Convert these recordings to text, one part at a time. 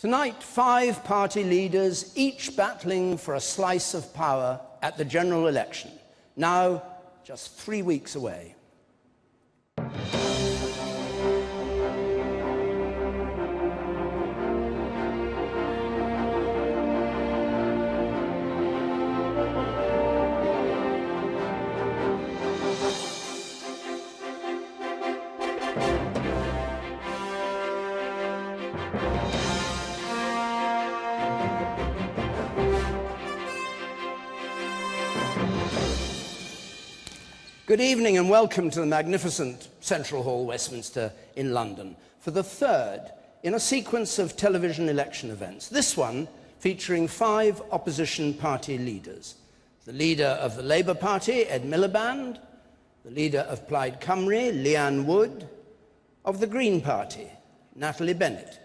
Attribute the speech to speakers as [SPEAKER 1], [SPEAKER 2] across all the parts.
[SPEAKER 1] Tonight, 5 party leaders, each battling for a slice of power at the general election, now just 3 weeks away. Good evening and welcome to the magnificent Central Hall, Westminster in London, for the third in a sequence of television election events, this one featuring 5 opposition party leaders. The leader of the Labour Party, Ed Miliband, the leader of Plaid Cymru, Leanne Wood, of the Green Party, Natalie Bennett,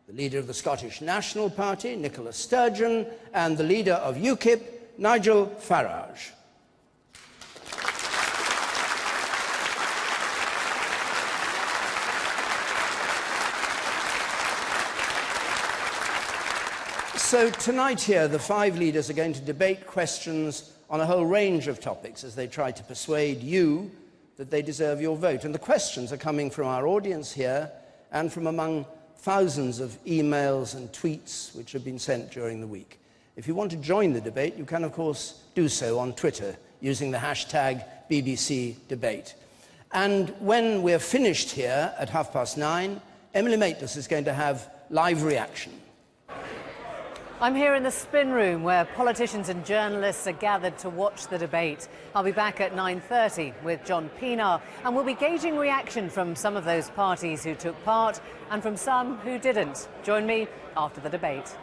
[SPEAKER 1] the leader of the Scottish National Party, Nicola Sturgeon, and the leader of UKIP, Nigel Farage. So tonight here, the 5 leaders are going to debate questions on a whole range of topics as they try to persuade you that they deserve your vote. And the questions are coming from our audience here and from among thousands of emails and tweets which have been sent during the week. If you want to join the debate, you can, of course, do so on Twitter using the hashtag BBC Debate. And when we're finished here at 9:30, Emily Maitlis is going to have live reaction.
[SPEAKER 2] I'm here in the spin room where politicians and journalists are gathered to watch the debate. I'll be back at 9:30 with John Pienaar, and we'll be gauging reaction from some of those parties who took part and from some who didn't. Join me after the debate.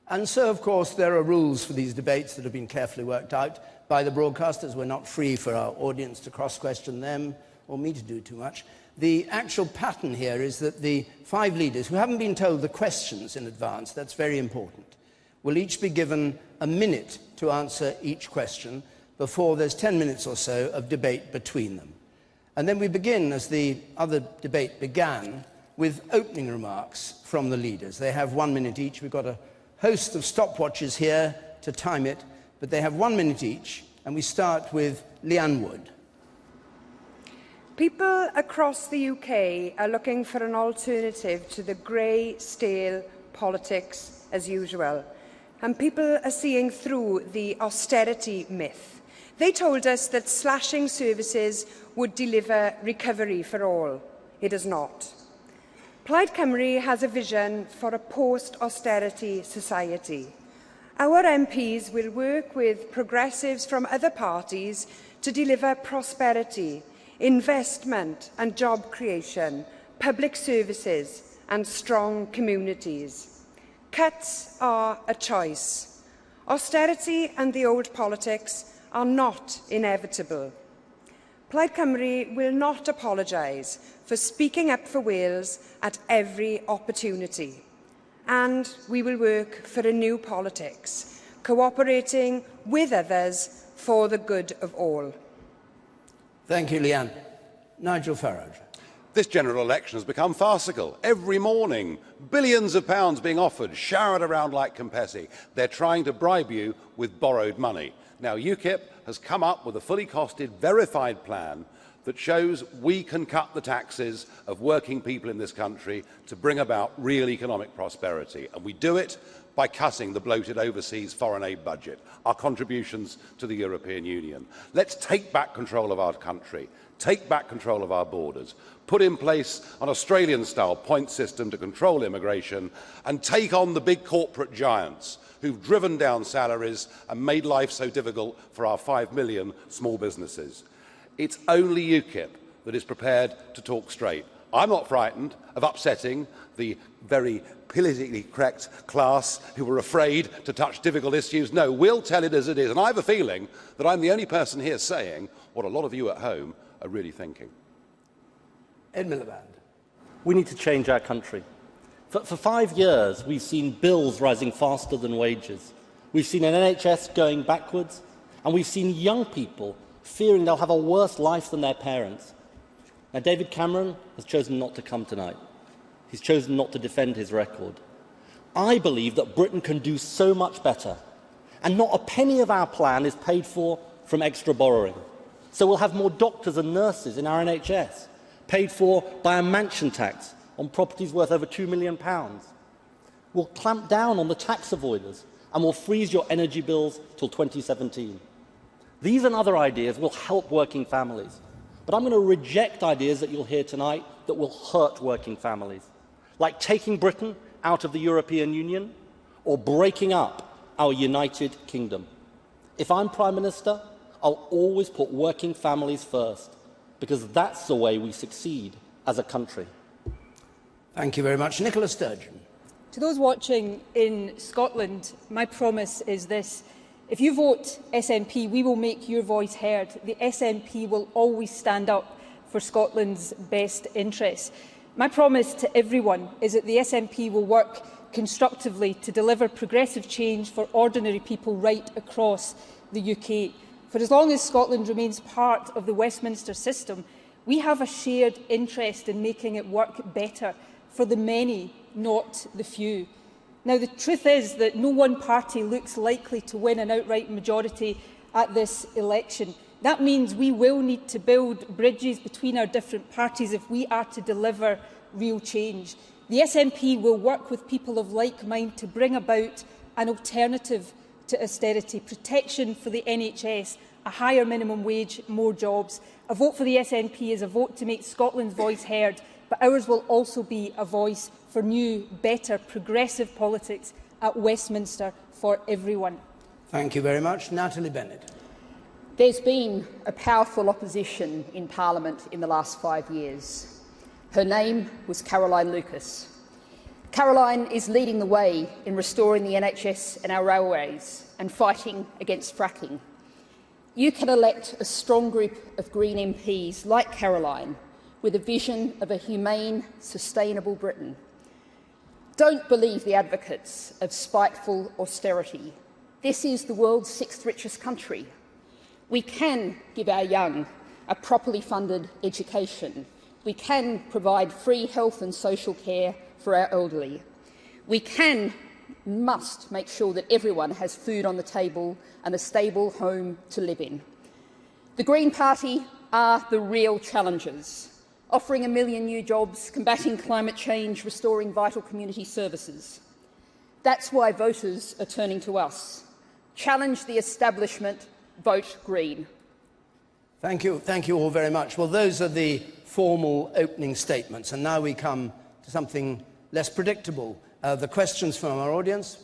[SPEAKER 1] And so, of course, there are rules for these debates that have been carefully worked out by the broadcasters. We're not free for our audience to cross-question them or me to do too much. The actual pattern here is that the 5 leaders, who haven't been told the questions in advance, that's very important, will each be given a minute to answer each question before there's 10 minutes or so of debate between them. And then we begin, as the other debate began, with opening remarks from the leaders. They have 1 minute each. We've got a host of stopwatches here to time it, but they have 1 minute each, and we start with Leanne Wood.
[SPEAKER 3] People across the UK are looking for an alternative to the grey, stale politics as usual. And people are seeing through the austerity myth. They told us that slashing services would deliver recovery for all. It has not. Plaid Cymru has a vision for a post-austerity society. Our MPs will work with progressives from other parties to deliver prosperity, investment and job creation, public services and strong communities. Cuts are a choice. Austerity and the old politics are not inevitable. Plaid Cymru will not apologise for speaking up for Wales at every opportunity. And we will work for a new politics, cooperating with others for the good of all.
[SPEAKER 1] Thank you, Leanne. Nigel Farage.
[SPEAKER 4] This general election has become farcical. Every morning, billions of pounds being offered, showered around like confetti. They're trying to bribe you with borrowed money. Now, UKIP has come up with a fully costed, verified plan that shows we can cut the taxes of working people in this country to bring about real economic prosperity. And we do it by cutting the bloated overseas foreign aid budget, our contributions to the European Union. Let's take back control of our country, take back control of our borders, put in place an Australian-style point system to control immigration, and take on the big corporate giants who've driven down salaries and made life so difficult for our 5 million small businesses. It's only UKIP that is prepared to talk straight. I'm not frightened of upsetting the very politically correct class who were afraid to touch difficult issues. No, we'll tell it as it is. And I have a feeling that I'm the only person here saying what a lot of you at home are really thinking.
[SPEAKER 1] Ed Miliband.
[SPEAKER 5] We need to change our country. For 5 years, we've seen bills rising faster than wages. We've seen an NHS going backwards, and we've seen young people fearing they'll have a worse life than their parents. Now, David Cameron has chosen not to come tonight. He's chosen not to defend his record. I believe that Britain can do so much better, and not a penny of our plan is paid for from extra borrowing. So we'll have more doctors and nurses in our NHS, paid for by a mansion tax on properties worth over £2 million. We'll clamp down on the tax avoiders and we'll freeze your energy bills till 2017. These and other ideas will help working families, but I'm going to reject ideas that you'll hear tonight that will hurt working families, like taking Britain out of the European Union or breaking up our United Kingdom. If I'm Prime Minister, I'll always put working families first, because that's the way we succeed as a country.
[SPEAKER 1] Thank you very much. Nicola Sturgeon.
[SPEAKER 6] To those watching in Scotland, my promise is this. If you vote SNP, we will make your voice heard. The SNP will always stand up for Scotland's best interests. My promise to everyone is that the SNP will work constructively to deliver progressive change for ordinary people right across the UK. For as long as Scotland remains part of the Westminster system, we have a shared interest in making it work better for the many, not the few. Now, the truth is that no one party looks likely to win an outright majority at this election. That means we will need to build bridges between our different parties if we are to deliver real change. The SNP will work with people of like mind to bring about an alternative to austerity, protection for the NHS, a higher minimum wage, more jobs. A vote for the SNP is a vote to make Scotland's voice heard, but ours will also be a voice for new, better, progressive politics at Westminster for everyone.
[SPEAKER 1] Thank you very much. Natalie Bennett.
[SPEAKER 7] There's been a powerful opposition in Parliament in the last 5 years. Her name was Caroline Lucas. Caroline is leading the way in restoring the NHS and our railways and fighting against fracking. You can elect a strong group of Green MPs like Caroline with a vision of a humane, sustainable Britain. Don't believe the advocates of spiteful austerity. This is the world's 6th richest country. We can give our young a properly funded education. We can provide free health and social care for our elderly. We must make sure that everyone has food on the table and a stable home to live in. The Green Party are the real challengers, offering 1 million new jobs, combating climate change, restoring vital community services. That's why voters are turning to us. Challenge the establishment, vote Green.
[SPEAKER 1] Thank you all very much. Well, those are the formal opening statements, and now we come to something less predictable, the questions from our audience.